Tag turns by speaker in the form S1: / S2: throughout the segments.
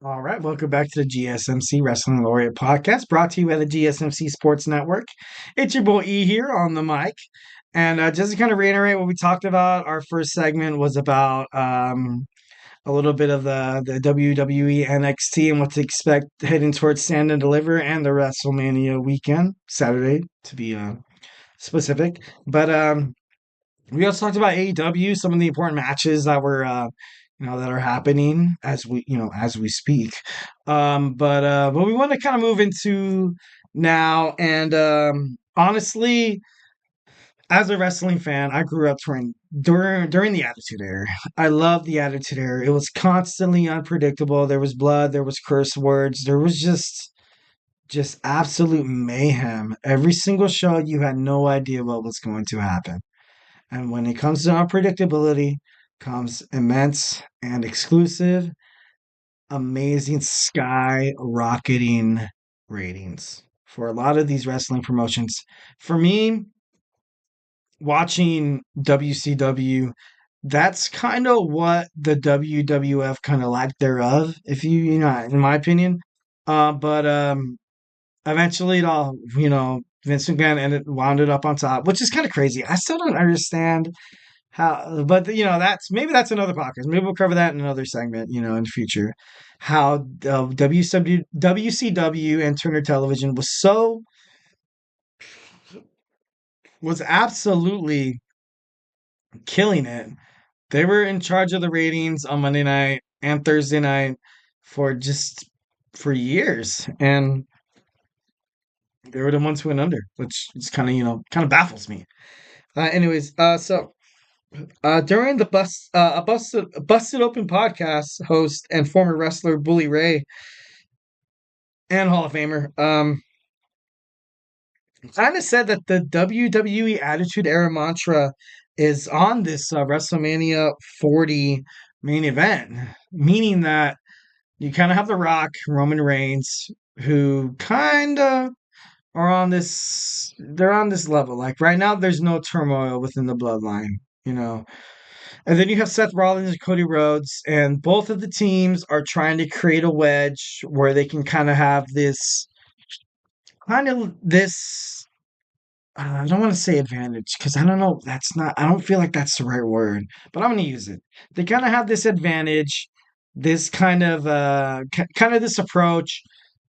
S1: All right, welcome back to the GSMC Wrestling Laureate Podcast, brought to you by the GSMC Sports Network. It's your boy E here on the mic. And just to kind of reiterate what we talked about, our first segment was about a little bit of the WWE NXT and what to expect heading towards Stand and Deliver and the WrestleMania weekend, Saturday to be specific. But we also talked about AEW, some of the important matches that were that are happening as we speak. But we want to kind of move into now, and honestly, as a wrestling fan, I grew up during the Attitude Era. I love the Attitude Era. It was constantly unpredictable. There was blood, there was curse words, there was just absolute mayhem. Every single show, you had no idea what was going to happen. And when it comes to unpredictability, comes immense and exclusive, amazing skyrocketing ratings for a lot of these wrestling promotions. For me, watching WCW, that's kind of what the WWF kind of lacked thereof, if in my opinion. But eventually it all, Vince McMahon wound it up on top, which is kind of crazy. I still don't understand how, but that's another podcast. Maybe we'll cover that in another segment, in the future. How WCW and Turner Television was absolutely killing it. They were in charge of the ratings on Monday night and Thursday night for years, and they were the ones who went under, which is kind of baffles me. During the Busted Open podcast host and former wrestler Bully Ray and Hall of Famer, kind of said that the WWE Attitude Era mantra is on this WrestleMania 40 main event, meaning that you kind of have The Rock, Roman Reigns, who kind of they're on this level. Like right now, there's no turmoil within the bloodline, you know. And then you have Seth Rollins and Cody Rhodes, and both of the teams are trying to create a wedge where they can kind of have this. I don't want to say advantage because I don't know. I don't feel like that's the right word, but I'm going to use it. They kind of have this advantage, this kind of this approach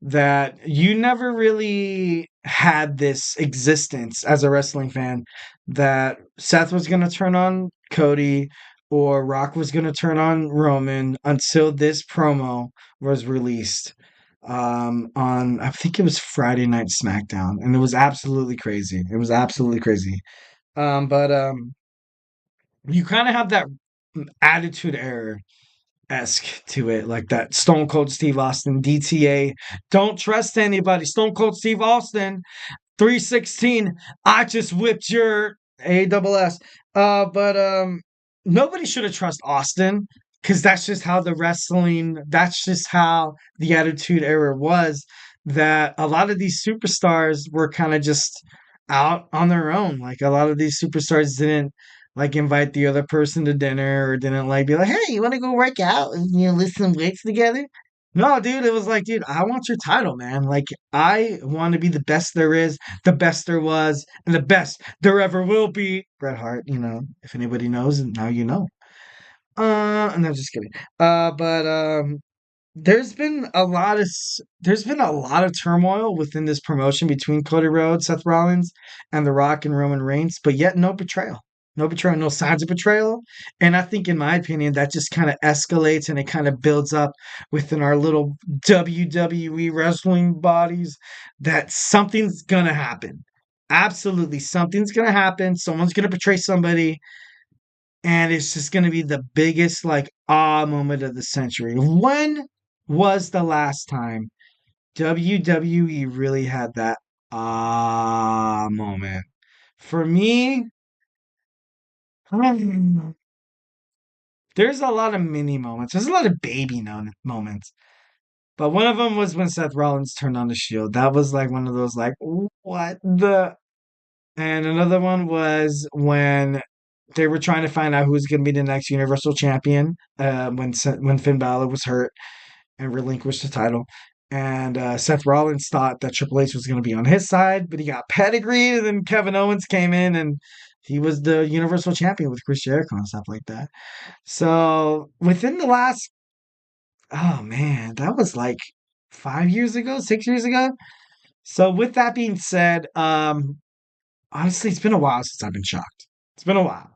S1: that you never really had this existence as a wrestling fan, that Seth was going to turn on Cody or Rock was going to turn on Roman until this promo was released on, I think it was Friday Night SmackDown, and it was absolutely crazy. It was absolutely crazy. But you kind of have that Attitude Era esque to it, like that Stone Cold Steve Austin DTA. Don't trust anybody. Stone Cold Steve Austin 316. I just whipped your ASS. But nobody should have trust Austin because that's just how the Attitude Era was. That a lot of these superstars were kind of just out on their own. Like a lot of these superstars didn't like invite the other person to dinner or didn't like be like, hey, you want to go work out and lift some weights together? No, dude, it was like, dude, I want your title, man. Like, I want to be the best there is, the best there was, and the best there ever will be. Bret Hart, if anybody knows, now you know. And I'm just kidding. But there's been a lot of turmoil within this promotion between Cody Rhodes, Seth Rollins, and The Rock and Roman Reigns, but yet no betrayal. No betrayal, no signs of betrayal. And I think, in my opinion, that just kind of escalates and it kind of builds up within our little WWE wrestling bodies that something's going to happen. Absolutely, something's going to happen. Someone's going to betray somebody. And it's just going to be the biggest, like, moment of the century. When was the last time WWE really had that moment? For me, there's a lot of mini moments. There's a lot of baby moments. But one of them was when Seth Rollins turned on the Shield. That was like one of those like, what the? And another one was when they were trying to find out who was going to be the next Universal Champion when Finn Balor was hurt. and relinquish the title. And Seth Rollins thought that Triple H was going to be on his side, but he got pedigreed, and then Kevin Owens came in and he was the Universal Champion with Chris Jericho and stuff like that. So within the last, oh man, that was like 5 years ago, 6 years ago. So with that being said, honestly, it's been a while since I've been shocked. It's been a while.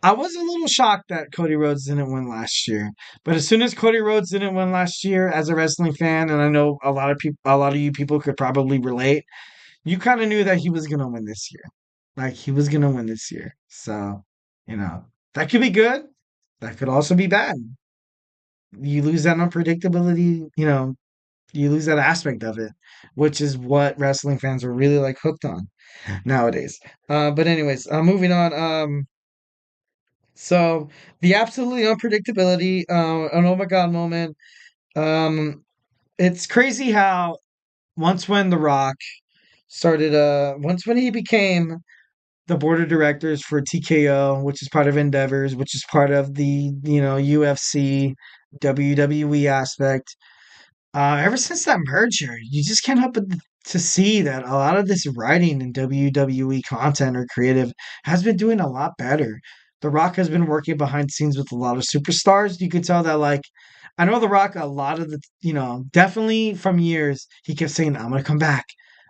S1: I was a little shocked that Cody Rhodes didn't win last year, but as soon as Cody Rhodes didn't win last year, as a wrestling fan, and I know a lot of you people could probably relate, you kind of knew that he was gonna win this year. Like he was gonna win this year. So, that could be good. That could also be bad. You lose that unpredictability, you lose that aspect of it, which is what wrestling fans are really like hooked on nowadays. But anyways, moving on. So the absolutely unpredictability, an oh my god moment. Um, it's crazy how once when The Rock started, once when he became the board of directors for TKO, which is part of Endeavors, which is part of the UFC, WWE aspect. Ever since that merger, you just can't help but to see that a lot of this writing in WWE content or creative has been doing a lot better. The Rock has been working behind the scenes with a lot of superstars. You could tell that, like, I know The Rock, a lot of the, definitely from years, he kept saying, I'm going to come back.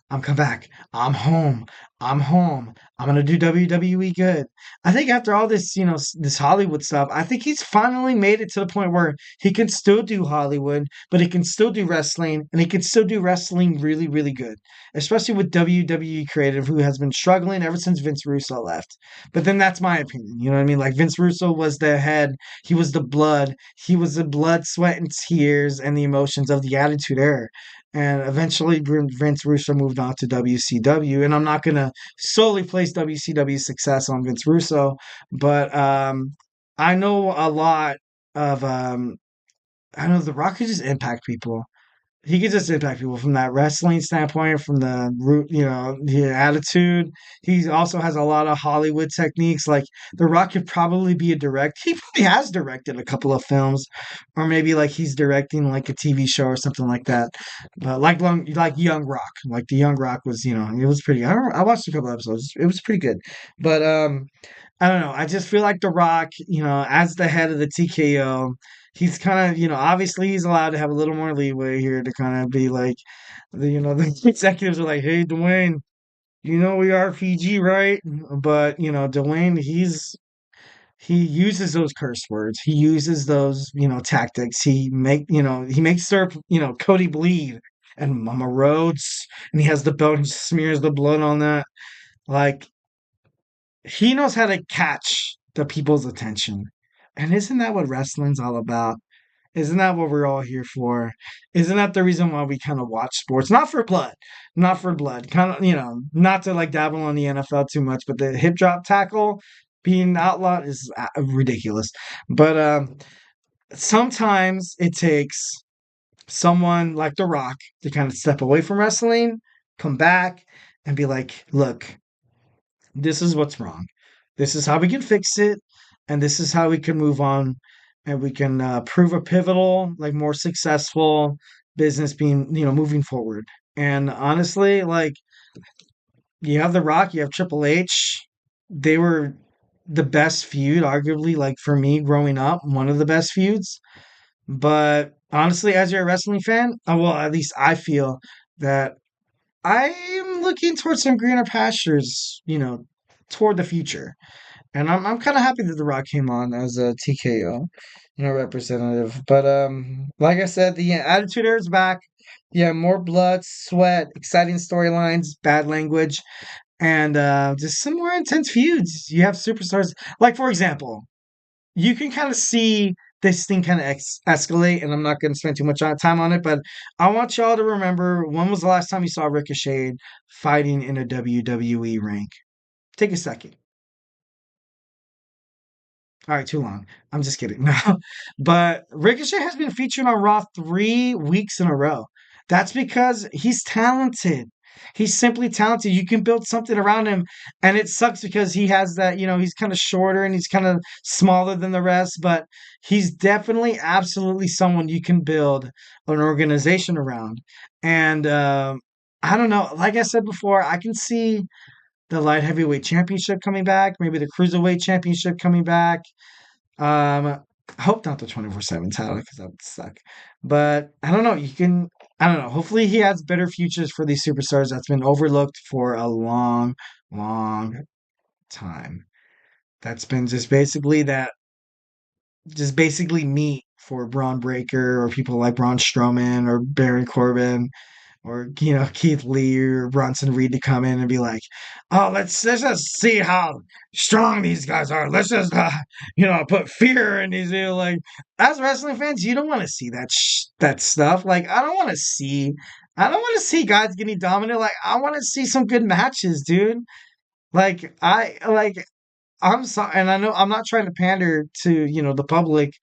S1: I'm come back. I'm home. I'm home. I'm gonna do WWE good. I think after all this, this Hollywood stuff, I think he's finally made it to the point where he can still do Hollywood, but he can still do wrestling, and he can still do wrestling really, really good. Especially with WWE Creative, who has been struggling ever since Vince Russo left. But then that's my opinion. You know what I mean? Like Vince Russo was the head, he was the blood, sweat, and tears and the emotions of the Attitude Era. And eventually, Vince Russo moved on to WCW. And I'm not going to solely place WCW's success on Vince Russo, but I know a lot of, I know The Rock could just impact people. He could just impact people from that wrestling standpoint, from the root, the attitude. He also has a lot of Hollywood techniques. Like The Rock could probably be a direct. He probably has directed a couple of films, or maybe like he's directing like a TV show or something like that. But like Young Rock, like the Young Rock was, it was pretty. I watched a couple episodes. It was pretty good, but I don't know. I just feel like The Rock, as the head of the TKO, he's kind of, obviously he's allowed to have a little more leeway here to kind of be like, the executives are like, hey, Dwayne, we are PG, right? But, Dwayne, he uses those curse words. He uses those, tactics. He makes Cody bleed and Mama Rhodes, and he has the belt and smears the blood on that. Like, he knows how to catch the people's attention. And isn't that what wrestling's all about? Isn't that what we're all here for? Isn't that the reason why we kind of watch sports? Not for blood, not for blood. Kind of, not to like dabble on the NFL too much, but the hip drop tackle being outlawed is ridiculous. But sometimes it takes someone like The Rock to kind of step away from wrestling, come back, and be like, look, this is what's wrong. This is how we can fix it, and this is how we can move on, and we can prove a pivotal, like more successful business being, moving forward. And honestly, like you have The Rock, you have Triple H. They were the best feud, arguably, like for me growing up, one of the best feuds. But honestly, as you're a wrestling fan, well, at least I feel that I'm looking towards some greener pastures, toward the future. And I'm kind of happy that The Rock came on as a TKO, representative. But like I said, the Attitude Era is back. Yeah, more blood, sweat, exciting storylines, bad language, and just some more intense feuds. You have superstars, like for example, you can kind of see this thing kind of escalate, and I'm not going to spend too much time on it, but I want y'all to remember, when was the last time you saw Ricochet fighting in a WWE ring? Take a second. All right, too long. I'm just kidding. No, but Ricochet has been featured on Raw 3 weeks in a row. That's because he's talented. He's simply talented. You can build something around him, and it sucks because he has that, he's kind of shorter and he's kind of smaller than the rest, but he's definitely absolutely someone you can build an organization around. And I don't know, like I said before, I can see the light heavyweight championship coming back, maybe the cruiserweight championship coming back. I hope not the 24/7 title because that would suck. But I don't know. I don't know. Hopefully, he has better futures for these superstars that's been overlooked for a long, long time. That's been just basically meat for Braun Breaker or people like Braun Strowman or Baron Corbin or Keith Lee or Bronson Reed to come in and be like, "Oh, let's just see how strong these guys are. Let's just put fear in these." Like as wrestling fans, you don't want to see that stuff. Like I don't want to see guys getting dominant. Like I want to see some good matches, dude. I'm sorry, and I know I'm not trying to pander to the public,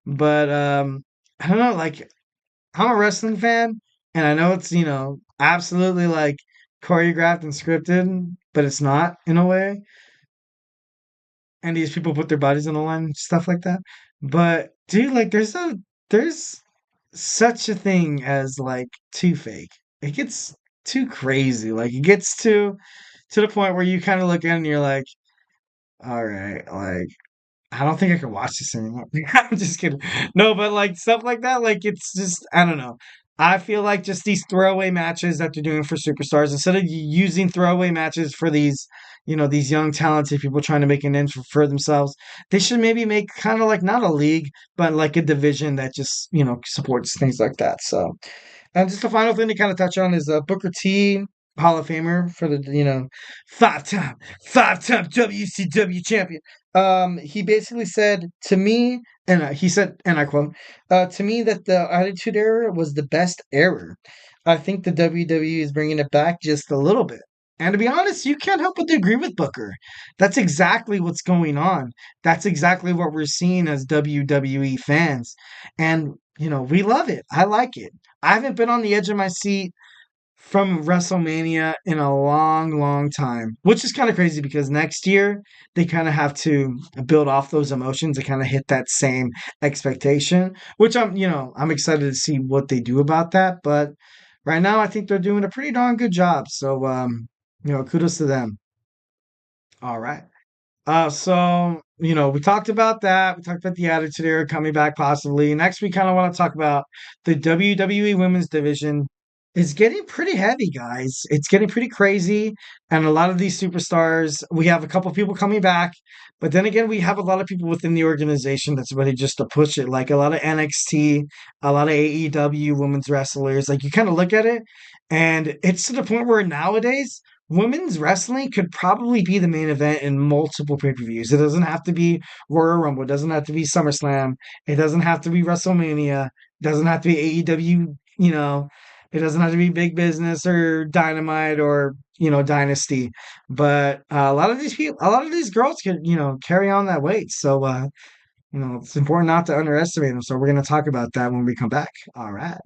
S1: but I don't know. Like I'm a wrestling fan, and I know it's, absolutely like choreographed and scripted, but it's not in a way. And these people put their bodies on the line and stuff like that. But dude, like there's such a thing as like too fake. It gets too crazy. Like it gets to the point where you kind of look at it and you're like, all right, like I don't think I can watch this anymore. I'm just kidding. No, but like stuff like that, like it's just I don't know. I feel like just these throwaway matches that they're doing for superstars, instead of using throwaway matches for these young talented people trying to make an name for themselves, they should maybe make kind of like not a league, but like a division that just supports things like that. So and just the final thing to kind of touch on is Booker T, Hall of Famer for the five-time five-time WCW champion. He basically said to me, and he said, and I quote, "To me, that the Attitude Era was the best era. I think the WWE is bringing it back just a little bit." And to be honest, you can't help but to agree with Booker. That's exactly what's going on. That's exactly what we're seeing as WWE fans. And, we love it. I like it. I haven't been on the edge of my seat from WrestleMania in a long, long time, which is kind of crazy because next year they kind of have to build off those emotions to kind of hit that same expectation, which I'm excited to see what they do about that. But right now, I think they're doing a pretty darn good job. So, kudos to them. All right. So, we talked about that. We talked about the Attitude Era coming back possibly. Next, we kind of want to talk about the WWE Women's Division. It's getting pretty heavy, guys. It's getting pretty crazy. And a lot of these superstars, we have a couple people coming back. But then again, we have a lot of people within the organization that's ready just to push it. Like a lot of NXT, a lot of AEW women's wrestlers. Like you kind of look at it, and it's to the point where nowadays, women's wrestling could probably be the main event in multiple pay-per-views. It doesn't have to be Royal Rumble. It doesn't have to be SummerSlam. It doesn't have to be WrestleMania. It doesn't have to be AEW, it doesn't have to be Big Business or Dynamite or, Dynasty. But a lot of these girls can, carry on that weight. So, it's important not to underestimate them. So we're going to talk about that when we come back. All right.